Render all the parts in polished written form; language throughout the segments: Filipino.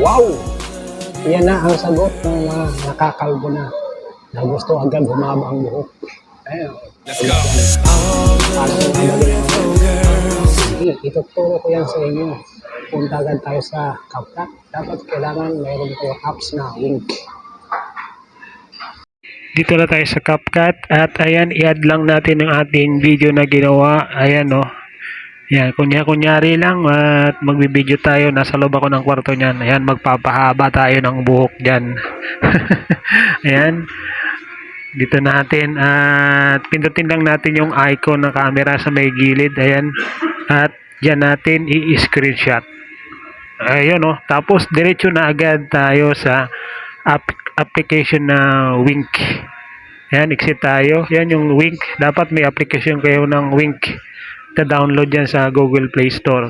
Wow! Yan na ang sagot ng mga nakakalbo na gusto agad humaba ang buhok. Ayun. Let's go. Paano kung magaling? Sige, ituturo ko yan sa inyo. Punta agad tayo sa CapCut. Dapat kailangan mayroon ko apps na Wink. Dito na tayo sa CapCut at ayan, i-add lang natin ang ating video na ginawa. Ayan o. Yan, kunyari lang at magbibideo tayo. Nasa loob ako ng kwarto niyan. Ayan, magpapahaba tayo ng buhok dyan. Ayan. Dito natin at pindutin lang natin yung icon ng camera sa may gilid. Ayan. At dyan natin i-screenshot. Ayun o. Tapos diretso na agad tayo sa application na Wink. Ayan, exit tayo. Yan yung Wink. Dapat may application kayo ng Wink. Ta-download yan sa Google Play Store.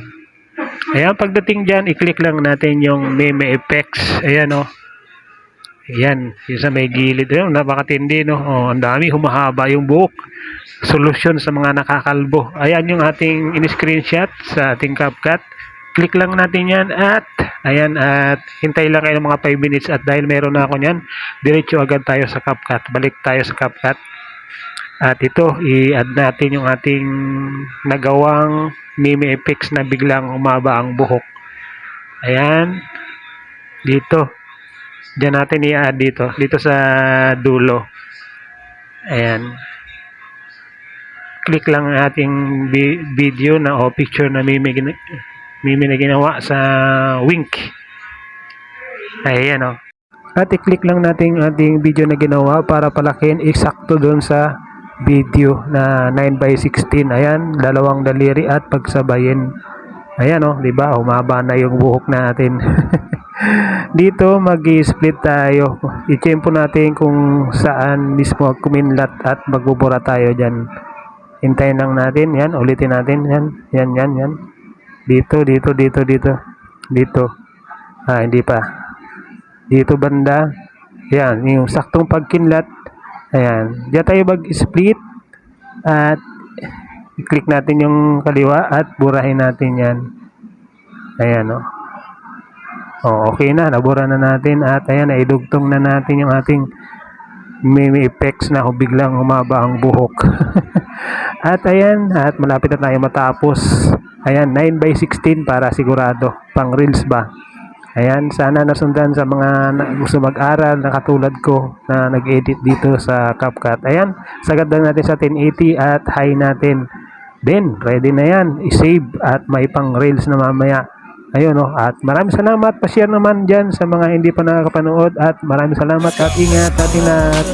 Ayan, pagdating dyan, i-click lang natin yung meme effects. Ayan o. Ayan, yung sa may gilid. Ayan, napakatindi no. Oh, ang dami, humahaba yung buhok. Solusyon sa mga nakakalbo. Ayan yung ating in-screenshot sa ating CapCut. Click lang natin yan at ayan, at hintay lang kayo ng mga 5 minutes at dahil meron na ako nyan, diretso agad tayo sa CapCut. Balik tayo sa CapCut. At ito, i-add natin yung ating nagawang meme effects na biglang umaba ang buhok. Ayan. Dito. Diyan natin i-add dito. Dito sa dulo. Ayan. Click lang ang ating video na o picture na meme na ginawa sa Wink. Ayan o. At i-click lang natin ating video na ginawa para palakin eksakto doon sa video na 9:16. Ayan, dalawang daliri at pagsabayin. Ayan oh, 'di ba? Humaba na yung buhok natin. Dito magi-split tayo. I-tempo natin kung saan mismo kuminlat at magbubura tayo diyan. Hintayin lang natin. Yan, ulitin natin. Yan. Dito. Dito. Hindi pa. Dito banda. Yan, yung saktong pagkinlat. Ayan. Diyan tayo mag-split at i-click natin yung kaliwa at burahin natin yan. Ayan o. Okay na. Nabura na natin at ayan, naidugtong na natin yung ating meme effects na biglang humaba ang buhok. At ayan, at malapit na tayo matapos. Ayan, 9:16 para sigurado. Pang reels ba? Ayan, sana nasundan sa mga gusto mag-aral na katulad ko na nag-edit dito sa CapCut. Ayan, sagad lang natin sa 1080 at high natin. Then, ready na yan. I-save at may pang reels na mamaya. Ayun oh, at maraming salamat. Pa-share naman dyan sa mga hindi pa nakakapanood at maraming salamat at ingat at ingat.